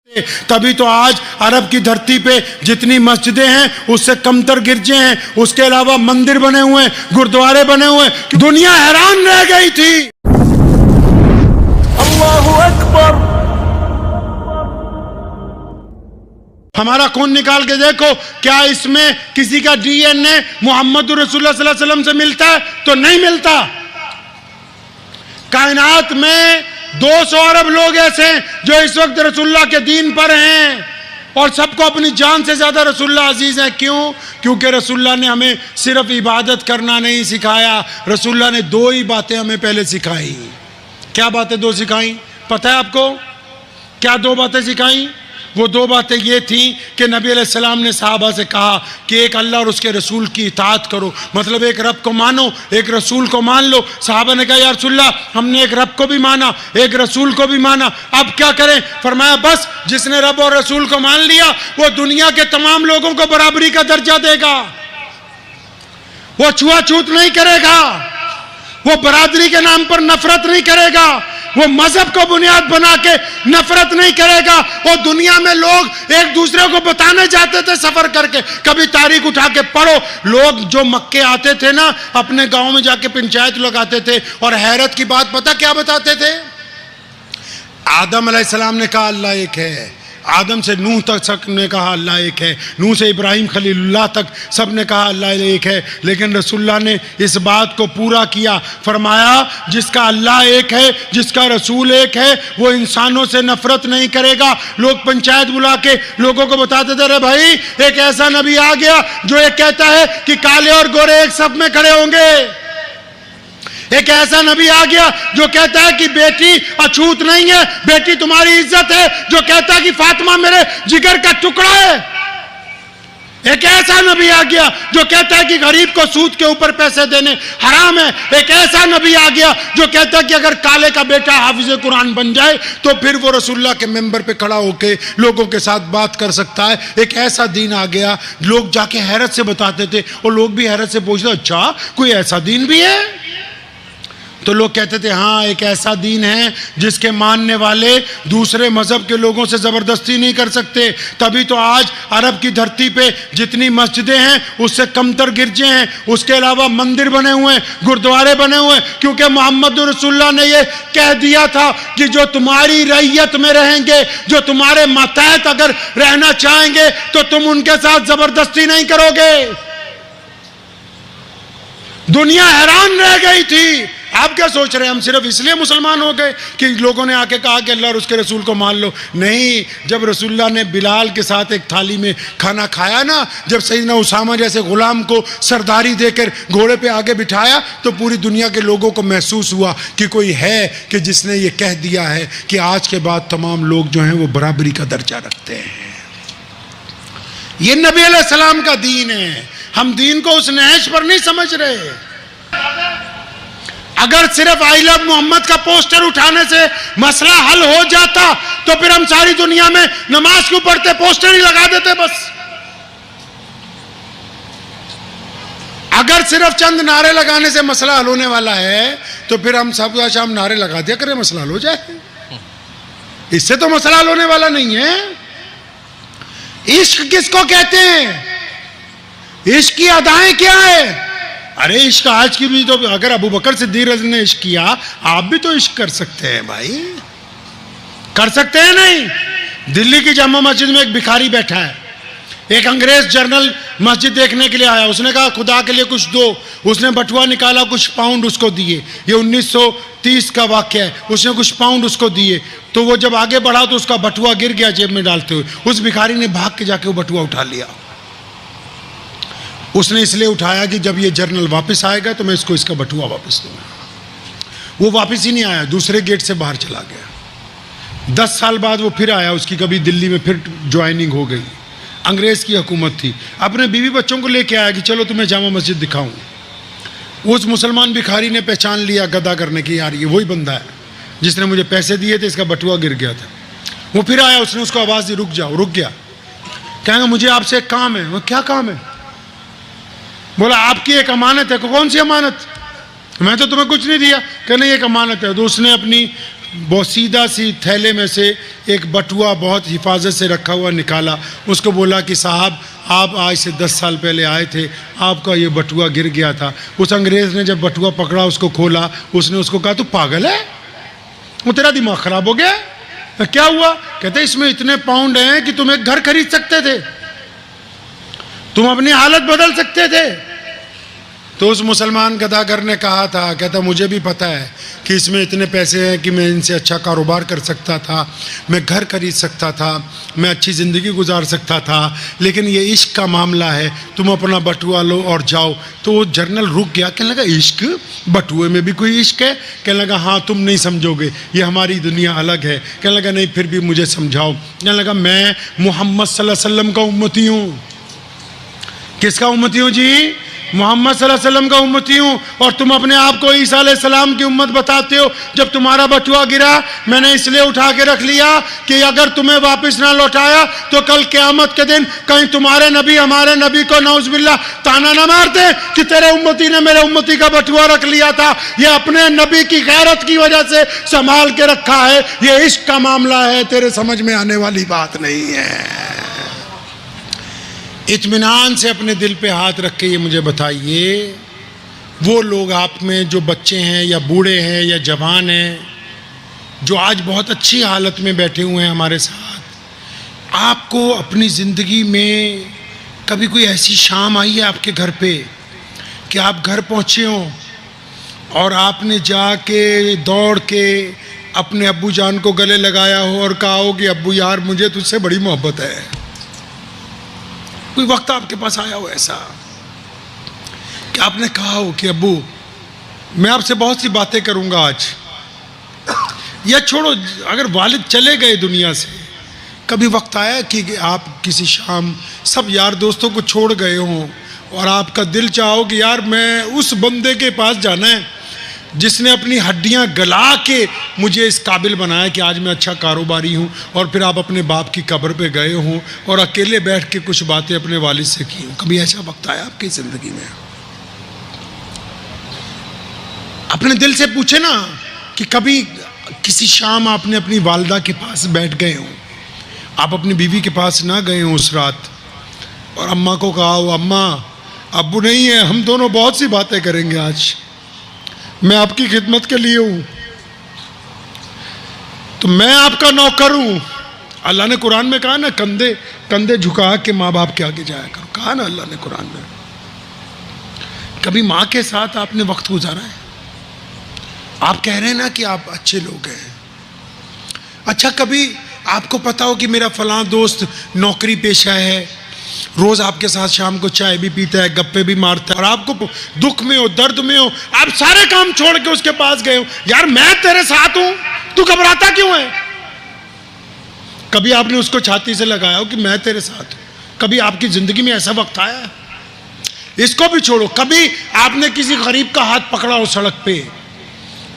तभी तो आज अरब की धरती पे जितनी मस्जिदें हैं उससे कमतर गिरजे हैं, उसके अलावा मंदिर बने हुए हैं, गुरुद्वारे बने हुए हैं। दुनिया हैरान रह गई थी। अल्लाहु अकबर। हमारा खून निकाल के देखो, क्या इसमें किसी का डीएनए मोहम्मद रसूलुल्लाह सल्लल्लाहु अलैहि वसल्लम से मिलता है? तो नहीं मिलता। कायनात में 200 अरब लोग ऐसे हैं जो इस वक्त रसूलुल्लाह के दीन पर हैं और सबको अपनी जान से ज्यादा रसूलुल्लाह अजीज है। क्यों? क्योंकि रसूलुल्लाह ने हमें सिर्फ इबादत करना नहीं सिखाया, रसूलुल्लाह ने 2 ही बातें हमें पहले सिखाई। क्या बातें 2 सिखाई पता है आपको? क्या 2 बातें सिखाई? वो 2 बातें ये थी कि नबी अलैहिस्सलाम ने सहाबा से कहा कि एक अल्लाह और उसके रसूल की इताअत करो, मतलब एक रब को मानो, एक रसूल को मान लो। सहाबा ने कहा या रसूलल्लाह, हमने एक रब को भी माना, एक रसूल को भी माना, अब क्या करें? फरमाया बस जिसने रब और रसूल को मान लिया वो दुनिया के तमाम लोगों को बराबरी का दर्जा देगा, वो छुआछूत नहीं करेगा, वो बरादरी के नाम पर नफरत नहीं करेगा, वो मजहब को बुनियाद बना के नफरत नहीं करेगा। वो दुनिया में लोग एक दूसरे को बताने जाते थे सफर करके, कभी तारीख उठा के पढ़ो, लोग जो मक्के आते थे ना अपने गांव में जाके पंचायत लगाते थे और हैरत की बात पता क्या बताते थे? आदम अलैहिस्सलाम ने कहा अल्लाह एक है, आदम से नूह तक सब ने कहा अल्लाह एक है, नूह से इब्राहिम खलीलुल्लाह तक सब ने कहा अल्लाह एक है, लेकिन रसूलुल्लाह ने इस बात को पूरा किया। फरमाया जिसका अल्लाह एक है, जिसका रसूल एक है, वो इंसानों से नफरत नहीं करेगा। लोग पंचायत बुला के लोगों को बताते थे अरे भाई एक ऐसा नबी आ गया जो एक कहता है कि काले और गोरे एक सब में खड़े होंगे, एक ऐसा नबी आ गया जो कहता है कि बेटी अछूत नहीं है, बेटी तुम्हारी इज्जत है, जो कहता है कि फातिमा मेरे जिगर का टुकड़ा है। एक ऐसा नबी आ गया जो कहता है कि गरीब को सूद के ऊपर पैसे देने हराम है। एक ऐसा नबी आ गया जो कहता है कि अगर काले का बेटा हाफिज कुरान बन जाए तो फिर वो रसूलुल्लाह के मेंबर पे खड़ा होके लोगों के साथ बात कर सकता है। एक ऐसा दीन आ गया, लोग जाके हैरत से बताते थे और लोग भी हैरत से पूछते अच्छा कोई ऐसा दीन भी है? तो लोग कहते थे हाँ एक ऐसा दीन है जिसके मानने वाले दूसरे मजहब के लोगों से ज़बरदस्ती नहीं कर सकते। तभी तो आज अरब की धरती पे जितनी मस्जिदें हैं उससे कमतर गिरजे हैं, उसके अलावा मंदिर बने हुए हैं, गुरुद्वारे बने हुए हैं, क्योंकि मोहम्मद रसूलुल्लाह ने ये कह दिया था कि जो तुम्हारी रैयत में रहेंगे, जो तुम्हारे मातहत अगर रहना चाहेंगे तो तुम उनके साथ ज़बरदस्ती नहीं करोगे। दुनिया हैरान रह गई थी। आप क्या सोच रहे हैं हम सिर्फ इसलिए मुसलमान हो गए कि लोगों ने आके कहा कि अल्लाह और उसके रसूल को मान लो? नहीं, जब रसूलुल्लाह ने बिलाल के साथ एक थाली में खाना खाया ना, जब सैयदना उसामा जैसे गुलाम को सरदारी देकर घोड़े पे आगे बिठाया तो पूरी दुनिया के लोगों को महसूस हुआ कि कोई है कि जिसने ये कह दिया है कि आज के बाद तमाम लोग जो हैं वो बराबरी का दर्जा रखते हैं। ये नबी अलैहिस्सलाम का दीन है। हम दीन को उस नहज पर नहीं समझ रहे। अगर सिर्फ आई लव मोहम्मद का पोस्टर उठाने से मसला हल हो जाता तो फिर हम सारी दुनिया में नमाज क्यों पढ़ते? पोस्टर ही लगा देते बस। अगर सिर्फ चंद नारे लगाने से मसला हल होने वाला है तो फिर हम सब शाम नारे लगा दिया करें, मसला हल हो जाए। इससे तो मसला हल होने वाला नहीं है। इश्क किसको कहते हैं? इश्क की अदाएं क्या है? अरे इश्क आज की भी तो, अगर अबू बकर सिद्दीक रज़ी ने इश्क किया, आप भी तो इश्क कर सकते हैं भाई, कर सकते हैं नहीं? दिल्ली की जामा मस्जिद में एक भिखारी बैठा है, एक अंग्रेज जर्नल मस्जिद देखने के लिए आया, उसने कहा खुदा के लिए कुछ दो, उसने बटुआ निकाला, कुछ पाउंड उसको दिए। ये 1930 का वाक़या है। उसने कुछ पाउंड उसको दिए तो वो जब आगे बढ़ा तो उसका बटुआ गिर गया जेब में डालते हुए। उस भिखारी ने भाग के जाके वो बटुआ उठा लिया। उसने इसलिए उठाया कि जब ये जर्नल वापस आएगा तो मैं इसको इसका बटुआ वापस दूंगा। वो वापस ही नहीं आया, दूसरे गेट से बाहर चला गया। 10 साल बाद वो फिर आया, उसकी कभी दिल्ली में फिर ज्वाइनिंग हो गई। अंग्रेज़ की हुकूमत थी, अपने बीवी बच्चों को लेके आया कि चलो तुम्हें जामा मस्जिद दिखाऊं। उस मुसलमान भिखारी ने पहचान लिया गदा करने की, यार ये वही बंदा है जिसने मुझे पैसे दिए थे, इसका बटुआ गिर गया था। वो फिर आया, उसने उसको आवाज़ दी रुक जाओ, रुक गया। कहेंगे मुझे आपसे एक काम है। वो क्या काम है? बोला आपकी एक अमानत है। कौन सी अमानत? मैं तो तुम्हें कुछ नहीं दिया। कहने एक अमानत है। तो उसने अपनी बोसीदा सी थैले में से एक बटुआ बहुत हिफाजत से रखा हुआ निकाला, उसको बोला कि साहब आप आज से 10 साल पहले आए थे, आपका ये बटुआ गिर गया था। उस अंग्रेज़ ने जब बटुआ पकड़ा, उसको खोला, उसने उसको कहा तू पागल है, वो तेरा दिमाग ख़राब हो गया? तो क्या हुआ? कहते इसमें इतने पाउंड हैं कि तुम एक घर खरीद सकते थे, तुम अपनी हालत बदल सकते थे। तो उस मुसलमान गदागर ने कहा था, कहता मुझे भी पता है कि इसमें इतने पैसे हैं कि मैं इनसे अच्छा कारोबार कर सकता था, मैं घर खरीद सकता था, मैं अच्छी ज़िंदगी गुजार सकता था, लेकिन ये इश्क का मामला है, तुम अपना बटुआ लो और जाओ। तो वो जर्नल रुक गया, कहने लगा इश्क, बटुए में भी कोई इश्क है? कहने लगा हाँ तुम नहीं समझोगे, ये हमारी दुनिया अलग है। कहने लगा नहीं फिर भी मुझे समझाओ। कहने लगा मैं मोहम्मद सल्लल्लाहु अलैहि वसल्लम का उम्मती हूँ। किसका उम्मती हूँ जी? मोहम्मद सल्लल्लाहु अलैहि वसल्लम का उम्मती हूँ। और तुम अपने आप को ईसा अलैहिस्सलाम की उम्मत बताते हो। जब तुम्हारा बटुआ गिरा मैंने इसलिए उठा के रख लिया कि अगर तुम्हें वापस ना लौटाया तो कल क़यामत के दिन कहीं तुम्हारे नबी हमारे नबी को नौज़ुबिल्लाह ताना ना मारते कि तेरे उम्मती ने मेरे उम्मती का बटुआ रख लिया था। ये अपने नबी की गैरत की वजह से संभाल के रखा है, ये इश्क का मामला है, तेरे समझ में आने वाली बात नहीं है। इत्मीनान से अपने दिल पे हाथ रख के ये मुझे बताइए, वो लोग आप में जो बच्चे हैं या बूढ़े हैं या जवान हैं, जो आज बहुत अच्छी हालत में बैठे हुए हैं हमारे साथ, आपको अपनी ज़िंदगी में कभी कोई ऐसी शाम आई है आपके घर पे कि आप घर पहुँचे हों और आपने जाके दौड़ के अपने अब्बू जान को गले लगाया हो और कहा हो कि अब्बू यार मुझे तुझसे बड़ी मोहब्बत है? कोई वक्त आपके पास आया हो ऐसा कि आपने कहा हो कि अब्बू मैं आपसे बहुत सी बातें करूंगा आज, या छोड़ो अगर वालिद चले गए दुनिया से, कभी वक्त आया कि आप किसी शाम सब यार दोस्तों को छोड़ गए हों और आपका दिल चाहो कि यार मैं उस बंदे के पास जाना है जिसने अपनी हड्डियां गला के मुझे इस काबिल बनाया कि आज मैं अच्छा कारोबारी हूं, और फिर आप अपने बाप की कब्र पे गए हों और अकेले बैठ के कुछ बातें अपने वालिद से की हों? कभी ऐसा वक्त आया आपकी ज़िंदगी में? अपने दिल से पूछे ना कि कभी किसी शाम आपने अपनी वालिदा के पास बैठ गए हों, आप अपनी बीवी के पास ना गए हों उस रात, और अम्मा को कहा हो अम्मा अब्बू नहीं है, हम दोनों बहुत सी बातें करेंगे आज, मैं आपकी खिदमत के लिए हूँ, तो मैं आपका नौकर हूँ। अल्लाह ने कुरान में कहा ना कंधे कंधे झुका के माँ बाप के आगे जाया करो, कहा ना अल्लाह ने कुरान में। कभी माँ के साथ आपने वक्त गुजारा है? आप कह रहे हैं ना कि आप अच्छे लोग हैं, अच्छा कभी आपको पता हो कि मेरा फलां दोस्त नौकरी पेशा है, रोज़ आपके साथ शाम को चाय भी पीता है, गप्पे भी मारता है, और आपको दुख में हो दर्द में हो आप सारे काम छोड़ के उसके पास गए हो, यार मैं तेरे साथ हूं, तू घबराता क्यों है? कभी आपने उसको छाती से लगाया हो कि मैं तेरे साथ हूं? कभी आपकी ज़िंदगी में ऐसा वक्त आया है? इसको भी छोड़ो, कभी आपने किसी गरीब का हाथ पकड़ा हो सड़क पे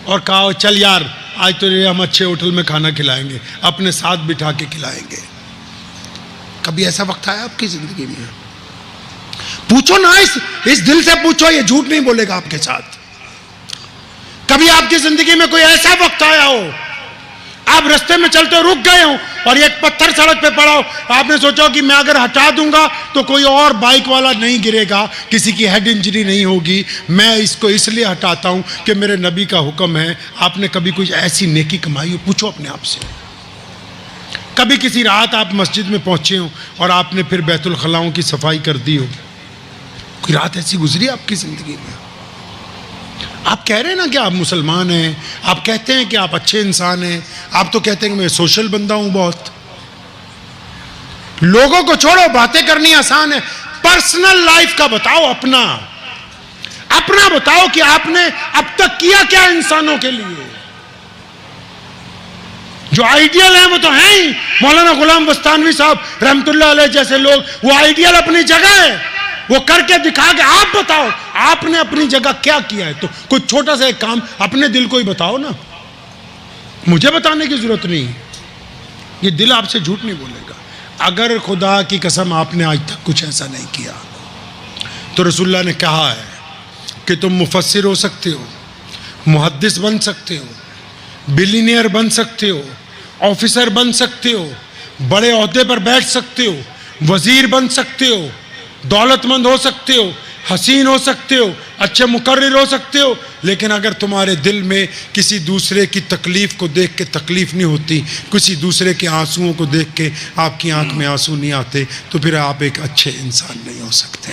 और कहा हो चल यार आज तो हम अच्छे होटल में खाना खिलाएंगे, अपने साथ बिठा के खिलाएंगे? कभी ऐसा वक्त आया आपकी जिंदगी में? पूछो ना, इस दिल से पूछो, ये झूठ नहीं बोलेगा आपके साथ। कभी आपकी जिंदगी में कोई ऐसा वक्त आया हो, आप रास्ते में चलते रुक गए हो और एक पत्थर सड़क पे पड़ा हो, आपने सोचा कि मैं अगर हटा दूंगा तो कोई और बाइक वाला नहीं गिरेगा, किसी की हेड इंजरी नहीं होगी, मैं इसको इसलिए हटाता हूं कि मेरे नबी का हुक्म है। आपने कभी कुछ ऐसी नेकी कमाई हो? पूछो अपने आप से। कभी किसी रात आप मस्जिद में पहुंचे हो और आपने फिर बैतुल खलाओं की सफाई कर दी हो? कोई रात ऐसी गुजरी आपकी जिंदगी में? आप कह रहे हैं ना कि आप मुसलमान हैं, आप कहते हैं कि आप अच्छे इंसान हैं, आप तो कहते हैं कि मैं सोशल बंदा हूं बहुत। लोगों को छोड़ो, बातें करनी आसान है, पर्सनल लाइफ का बताओ, अपना बताओ कि आपने अब तक किया क्या इंसानों के लिए। जो आइडियल है वो तो है ही, मौलाना गुलाम बस्तानवी साहब रहमतुल्लाह अलैह जैसे लोग, वो आइडियल अपनी जगह है, वो करके दिखा के आप बताओ आपने अपनी जगह क्या किया है। तो कोई छोटा सा एक काम अपने दिल को ही बताओ ना, मुझे बताने की जरूरत नहीं, ये दिल आपसे झूठ नहीं बोलेगा। अगर खुदा की कसम आपने आज तक कुछ ऐसा नहीं किया तो रसूलुल्लाह ने कहा है कि तुम मुफस्सिर हो सकते हो, मुहद्दिस बन सकते हो, बिलियनियर बन सकते हो, ऑफिसर बन सकते हो, बड़े ओहदे पर बैठ सकते हो, वजीर बन सकते हो, दौलतमंद हो सकते हो, हसीन हो सकते हो, अच्छे मुकर्रिर हो सकते हो, लेकिन अगर तुम्हारे दिल में किसी दूसरे की तकलीफ को देख के तकलीफ नहीं होती, किसी दूसरे के आंसुओं को देख के आपकी आंख में आंसू नहीं आते, तो फिर आप एक अच्छे इंसान नहीं हो सकते।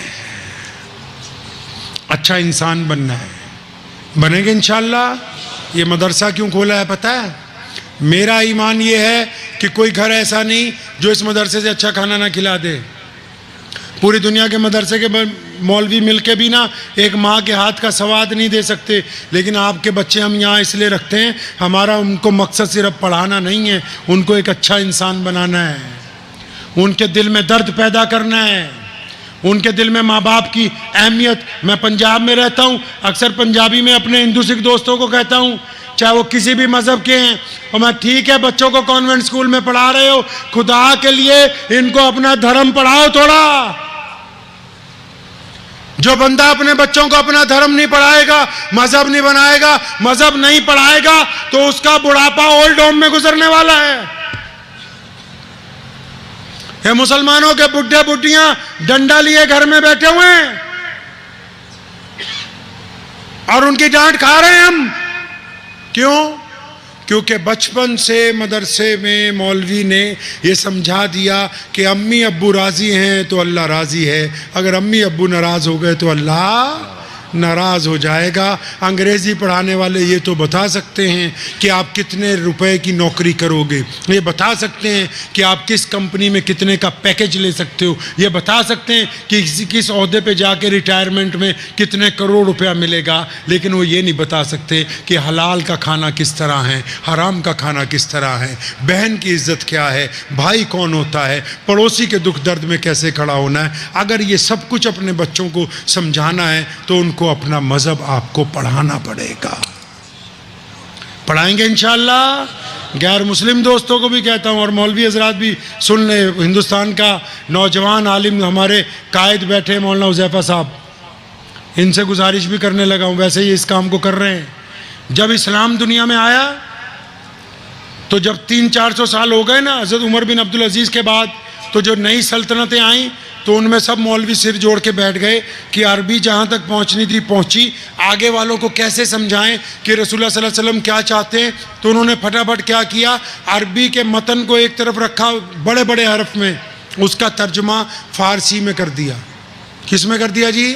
अच्छा इंसान बनना है, बनेंगे इंशाअल्लाह। ये मदरसा क्यों खोला है पता है? मेरा ईमान ये है कि कोई घर ऐसा नहीं जो इस मदरसे से अच्छा खाना ना खिला दे। पूरी दुनिया के मदरसे के मौलवी मिलके भी ना एक माँ के हाथ का स्वाद नहीं दे सकते, लेकिन आपके बच्चे हम यहाँ इसलिए रखते हैं, हमारा उनको मकसद सिर्फ पढ़ाना नहीं है, उनको एक अच्छा इंसान बनाना है, उनके दिल में दर्द पैदा करना है, उनके दिल में माँ बाप की अहमियत। मैं पंजाब में रहता हूँ, अक्सर पंजाबी में अपने हिंदू सिख दोस्तों को कहता हूँ, चाहे वो किसी भी मजहब के हैं, और मैं ठीक है बच्चों को कॉन्वेंट स्कूल में पढ़ा रहे हो, खुदा के लिए इनको अपना धर्म पढ़ाओ थोड़ा। जो बंदा अपने बच्चों को अपना धर्म नहीं पढ़ाएगा, मजहब नहीं बनाएगा, मजहब नहीं पढ़ाएगा, तो उसका बुढ़ापा ओल्ड होम में गुजरने वाला है। ये मुसलमानों के बुढ़े बुढ़ियां डंडा लिए घर में बैठे हुए हैं और उनकी डांट खा रहे हैं हम। क्यों? क्योंकि बचपन से मदरसे में मौलवी ने ये समझा दिया कि अम्मी अब्बू राज़ी हैं तो अल्लाह राज़ी है, अगर अम्मी अब्बू नाराज़ हो गए तो अल्लाह नाराज़ हो जाएगा। अंग्रेज़ी पढ़ाने वाले ये तो बता सकते हैं कि आप कितने रुपए की नौकरी करोगे, ये बता सकते हैं कि आप किस कंपनी में कितने का पैकेज ले सकते हो, ये बता सकते हैं कि किस ओहदे पे जाके रिटायरमेंट में कितने करोड़ रुपया मिलेगा, लेकिन वो ये नहीं बता सकते कि हलाल का खाना किस तरह है, हराम का खाना किस तरह है, बहन की इज़्ज़त क्या है, भाई कौन होता है, पड़ोसी के दुख दर्द में कैसे खड़ा होना है। अगर ये सब कुछ अपने बच्चों को समझाना है तो उनको अपना मजहब आपको पढ़ाना पड़ेगा। पढ़ाएंगे इंशाअल्लाह। गैर मुस्लिम दोस्तों को भी कहता हूँ और मौलवी हजरात भी सुन ले, हिंदुस्तान का नौजवान आलिम हमारे कायद बैठे मौलाना हुज़ैफा साहब, इनसे गुजारिश भी करने लगा हूँ, वैसे ही इस काम को कर रहे हैं। जब इस्लाम दुनिया में आया तो जब 300-400 साल हो गए ना हज़रत उमर बिन अब्दुल अजीज़ के बाद, तो जो नई सल्तनतें आईं तो उनमें सब मौलवी सिर जोड़ के बैठ गए कि अरबी जहाँ तक पहुँचनी थी पहुँची, आगे वालों को कैसे समझाएं कि रसूलुल्लाह सल्लल्लाहु अलैहि वसल्लम क्या चाहते हैं। तो उन्होंने फटाफट क्या किया, अरबी के मतन को एक तरफ रखा बड़े बड़े हरफ में, उसका तर्जुमा फ़ारसी में कर दिया। किस में कर दिया जी?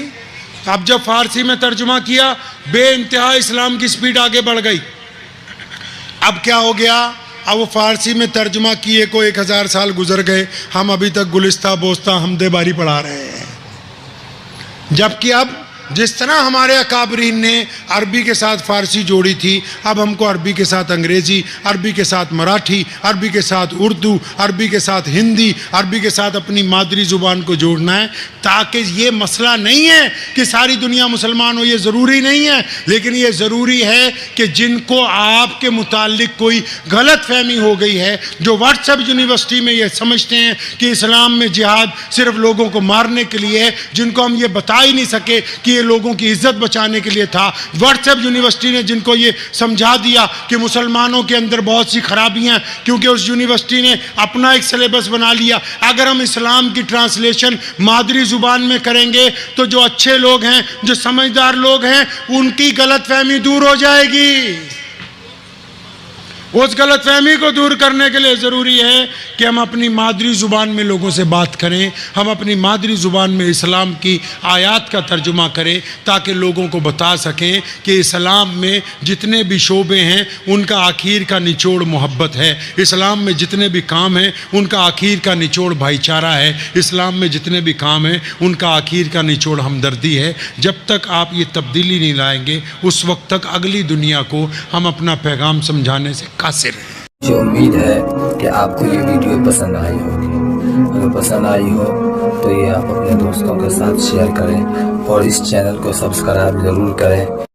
अब जब फ़ारसी में तर्जुमा किया, बेइंतहा इस्लाम की स्पीड आगे बढ़ गई। अब क्या हो गया, अब वो फ़ारसी में तर्जुमा किए को 1000 साल गुजर गए, हम अभी तक गुलिस्ता बोस्ता हमदे बारी पढ़ा रहे हैं। जबकि अब जिस तरह हमारे अकाबरीन ने अरबी के साथ फ़ारसी जोड़ी थी, अब हमको अरबी के साथ अंग्रेज़ी, अरबी के साथ मराठी, अरबी के साथ उर्दू, अरबी के साथ हिंदी, अरबी के साथ अपनी मादरी ज़ुबान को जोड़ना है। ताकि ये मसला नहीं है कि सारी दुनिया मुसलमान हो, ये ज़रूरी नहीं है, लेकिन ये ज़रूरी है कि जिनको आपके मुताल्लिक कोई गलत फहमी हो गई है, जो व्हाट्सएप यूनिवर्सिटी में ये समझते हैं कि इस्लाम में जिहाद सिर्फ लोगों को मारने के लिए है, जिनको हम ये बता ही नहीं सके कि लोगों की इज्जत बचाने के लिए था। व्हाट्सएप यूनिवर्सिटी ने जिनको ये समझा दिया कि मुसलमानों के अंदर बहुत सी खराबियां, क्योंकि उस यूनिवर्सिटी ने अपना एक सिलेबस बना लिया। अगर हम इस्लाम की ट्रांसलेशन मादरी जुबान में करेंगे तो जो अच्छे लोग हैं, जो समझदार लोग हैं, उनकी गलतफहमी दूर हो जाएगी। उस गलतफहमी को दूर करने के लिए ज़रूरी है कि हम अपनी मादरी ज़ुबान में लोगों से बात करें, हम अपनी मादरी ज़ुबान में इस्लाम की आयात का तर्जुमा करें, ताकि लोगों को बता सकें कि इस्लाम में जितने भी शोबे हैं उनका आखिर का निचोड़ मोहब्बत है, इस्लाम में जितने भी काम हैं उनका आखिर का निचोड़ भाईचारा है, इस्लाम में जितने भी काम हैं उनका आखिर का निचोड़ हमदर्दी है। जब तक आप ये तब्दीली नहीं लाएंगे, उस वक्त तक अगली दुनिया को हम अपना पैगाम समझाने से कासिर हैं। मुझे उम्मीद है कि आपको ये वीडियो पसंद आई होगी। अगर पसंद आई हो तो ये आप अपने दोस्तों के साथ शेयर करें और इस चैनल को सब्सक्राइब ज़रूर करें।